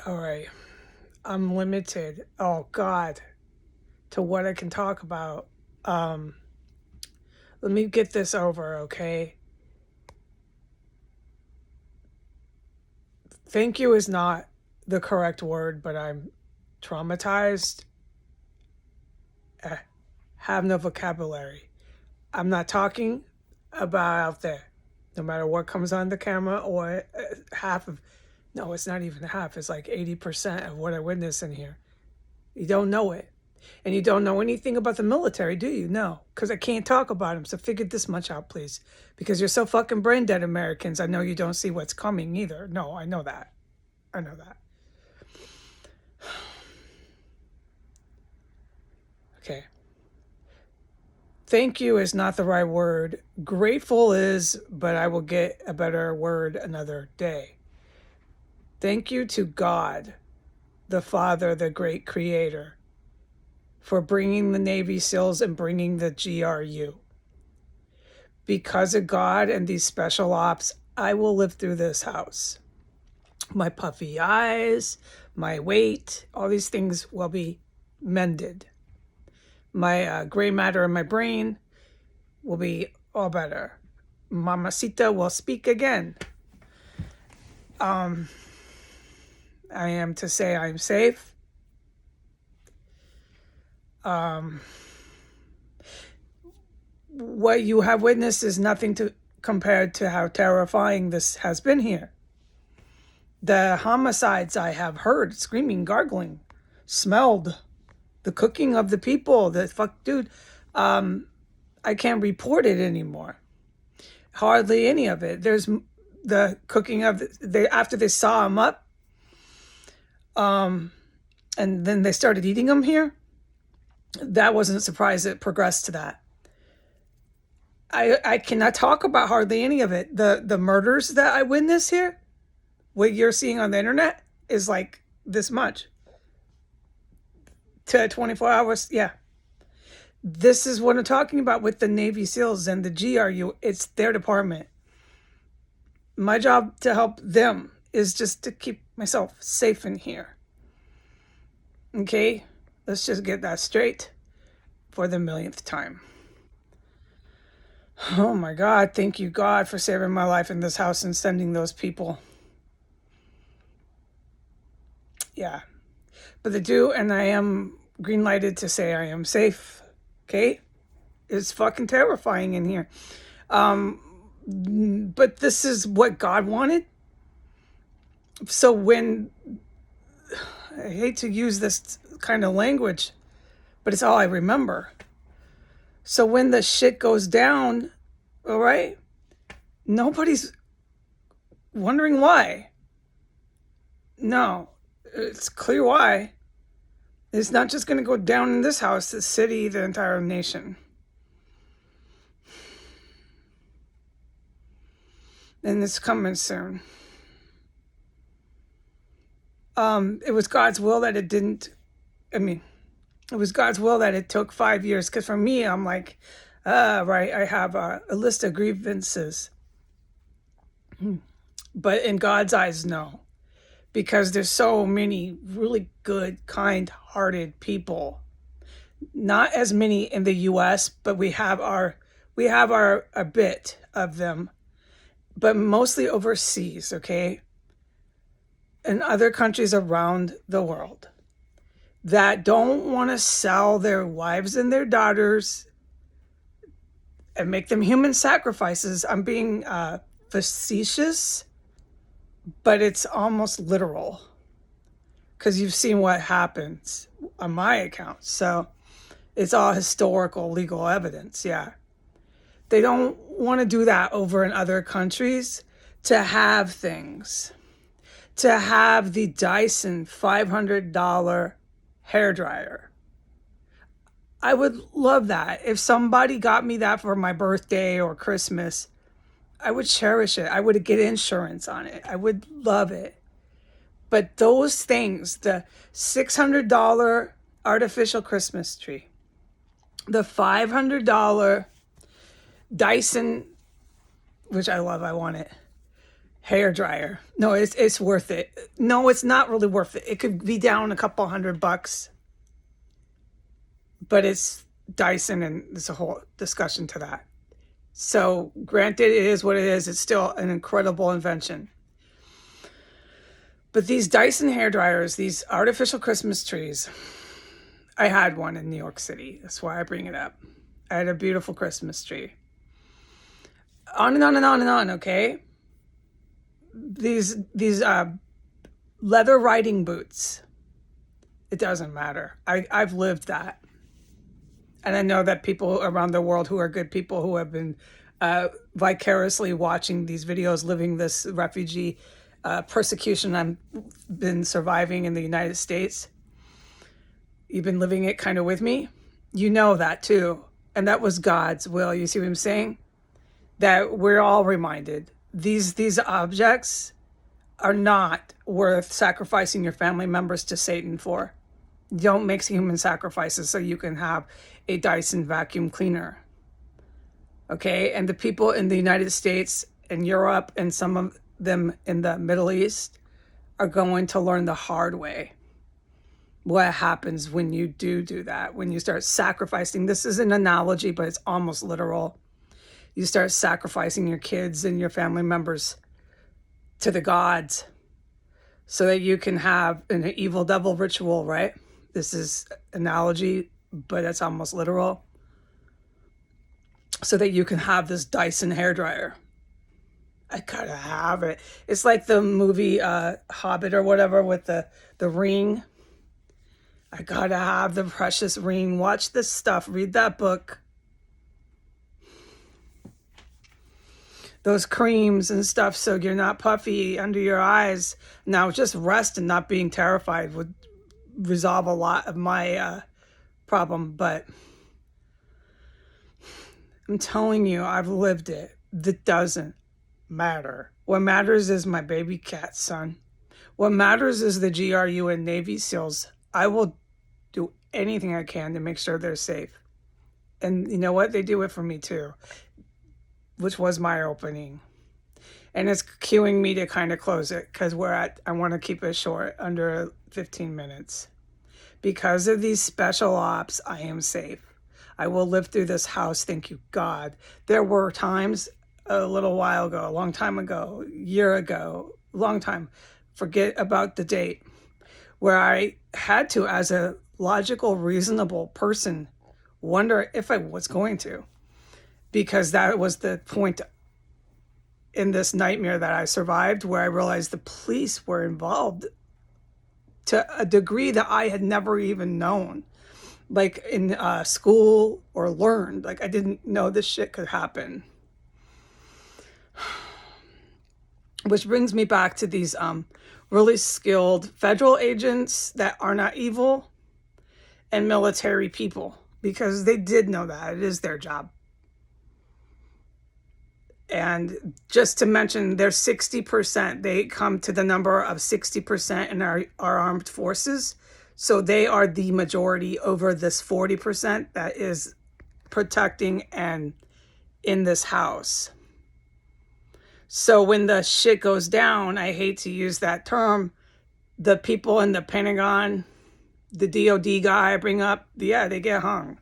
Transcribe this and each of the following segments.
All right. I'm limited. Oh God, to what I can talk about. Um, Let me get this over, okay? Thank you is not the correct word, but I'm traumatized. I have no vocabulary. I'm not talking about out there. No matter what comes on the camera or half of, no, it's not even half. It's like 80% of what I witness in here. You don't know it. And you don't know anything about the military, do you? No, because I can't talk about them. So figure this much out, please. Because you're so fucking brain dead, Americans. I know you don't see what's coming either. No, I know that. I know that. Okay. Thank you is not the right word. Grateful is, but I will get a better word another day. Thank you to God, the Father, the great creator, for bringing the Navy SEALs and bringing the GRU. Because of God and these special ops, I will live through this house. My puffy eyes, my weight, all these things will be mended. My gray matter in my brain will be all better. Mamacita will speak again. I am to say I'm safe. What you have witnessed is nothing to compared to how terrifying this has been here. The homicides I have heard, screaming, gargling, smelled, the cooking of the people, the fuck, dude, I can't report it anymore. Hardly any of it. There's the cooking of they after they saw him up, and then they started eating them here. That wasn't a surprise. It progressed to that. I cannot talk about hardly any of it. The murders that I witnessed here, what you're seeing on the internet, is like this much to 24 hours. Yeah, this is what I'm talking about with the Navy SEALs and the GRU. It's their department. My job to help them is just to keep myself safe in here. Okay, let's just get that straight for the millionth time. Oh my God, thank you, God, for saving my life in this house and sending those people. Yeah, but they do, and I am green lighted to say I am safe. Okay, it's fucking terrifying in here. But this is what God wanted. So when I hate to use this kind of language, but it's all I remember. So when the shit goes down, all right, nobody's wondering why. No, it's clear why. It's not just going to go down in this house, the city, the entire nation. And it's coming soon. It was God's will that it didn't. I mean, it was God's will that it took 5 years. Because for me, I'm like, right, I have a list of grievances. But in God's eyes, no. Because there's so many really good, kind-hearted people. Not as many in the US, but we have our a bit of them, but mostly overseas, okay? In other countries around the world that don't want to sell their wives and their daughters and make them human sacrifices. I'm being facetious, but it's almost literal because you've seen what happens on my account. So it's all historical, legal evidence. Yeah. They don't want to do that over in other countries to have things, to have the Dyson $500 hairdryer. I would love that. If somebody got me that for my birthday or Christmas, I would cherish it. I would get insurance on it. I would love it. But those things, the $600 artificial Christmas tree, the $500 Dyson, which I love, I want it, Hair dryer. No, it's worth it. No, it's not really worth it. It could be down a couple $100, but it's Dyson, and there's a whole discussion to that. So, granted, it is what it is. It's still an incredible invention. But these Dyson hair dryers, these artificial Christmas trees, I had one in New York City. That's why I bring it up. I had a beautiful Christmas tree. On and on and on and on, okay? These leather riding boots. It doesn't matter. I've lived that. And I know that people around the world who are good people who have been vicariously watching these videos, living this refugee persecution I've been surviving in the United States. You've been living it kind of with me. You know that too. And that was God's will. You see what I'm saying? That we're all reminded. These objects are not worth sacrificing your family members to Satan for. Don't make human sacrifices so you can have a Dyson vacuum cleaner. Okay? And the people in the United States and Europe and some of them in the Middle East are going to learn the hard way what happens when you do that, when you start sacrificing. This is an analogy, but it's almost literal. You start sacrificing your kids and your family members to the gods so that you can have an evil devil ritual, right? This is analogy, but it's almost literal. So that you can have this Dyson hairdryer. I gotta have it. It's like the movie Hobbit or whatever with the ring. I gotta have the precious ring. Watch this stuff. Read that book. Those creams and stuff so you're not puffy under your eyes. Now, just rest and not being terrified would resolve a lot of my problem. But I'm telling you, I've lived it. That doesn't matter. What matters is my baby cat, son. What matters is the GRU and Navy SEALs. I will do anything I can to make sure they're safe. And you know what? They do it for me too, which was my opening. And it's cueing me to kind of close it because I want to keep it short, under 15 minutes. Because of these special ops, I am safe. I will live through this house, thank you, God. There were times a little while ago, a long time ago, year ago, long time, forget about the date, where I had to, as a logical, reasonable person, wonder if I was going to. Because that was the point in this nightmare that I survived, where I realized the police were involved to a degree that I had never even known, like in school or learned. Like I didn't know this shit could happen. Which brings me back to these really skilled federal agents that are not evil and military people, because they did know that it is their job. And just to mention, they're 60%. They come to the number of 60% in our armed forces. So they are the majority over this 40% that is protecting and in this house. So when the shit goes down, I hate to use that term, the people in the Pentagon, the DOD guy I bring up, yeah, they get hung.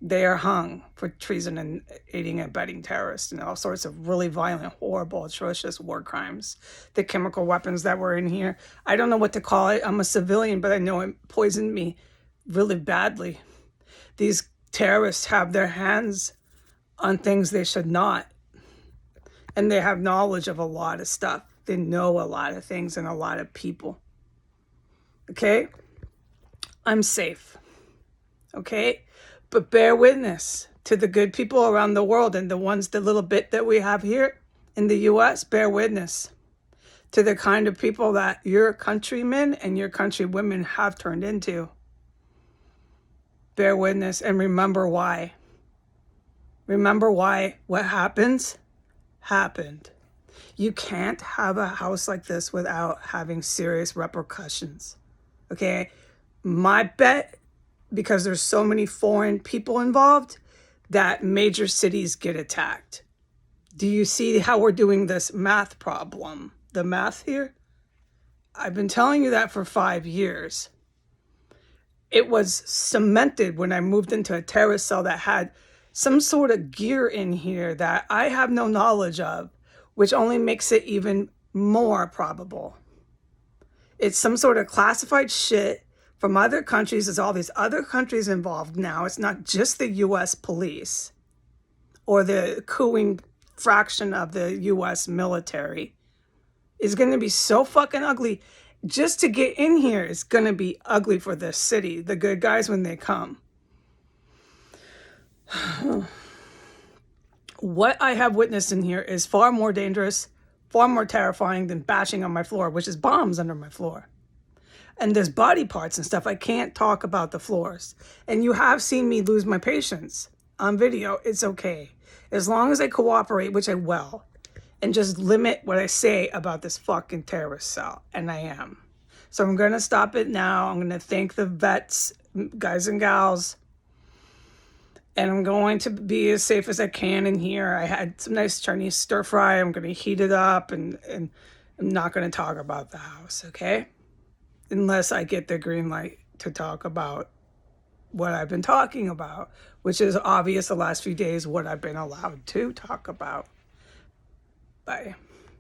They are hung for treason and aiding and abetting terrorists and all sorts of really violent, horrible, atrocious war crimes. The chemical weapons that were in here, I don't know what to call it. I'm a civilian, but I know it poisoned me really badly. These terrorists have their hands on things they should not. And they have knowledge of a lot of stuff. They know a lot of things and a lot of people. Okay? I'm safe. Okay? But bear witness to the good people around the world, and the ones, the little bit that we have here in the U.S., bear witness to the kind of people that your countrymen and your countrywomen have turned into. Bear witness and remember why. Remember why what happens, happened. You can't have a house like this without having serious repercussions. Okay? My bet, because there's so many foreign people involved, that major cities get attacked. Do you see how we're doing this math problem? The math here? I've been telling you that for 5 years. It was cemented when I moved into a terrace cell that had some sort of gear in here that I have no knowledge of, which only makes it even more probable. It's some sort of classified shit from other countries. There's all these other countries involved now. It's not just the US police or the cooing fraction of the US military. It's going to be so fucking ugly. Just to get in here is going to be ugly for this city, the good guys, when they come. What I have witnessed in here is far more dangerous, far more terrifying than bashing on my floor, which is bombs under my floor. And there's body parts and stuff. I can't talk about the floors. And you have seen me lose my patience on video. It's okay. As long as I cooperate, which I will, and just limit what I say about this fucking terrorist cell. And I am. So I'm going to stop it now. I'm going to thank the vets, guys and gals. And I'm going to be as safe as I can in here. I had some nice Chinese stir fry. I'm going to heat it up. And I'm not going to talk about the house, okay? Unless I get the green light to talk about what I've been talking about, which is obvious the last few days what I've been allowed to talk about. Bye.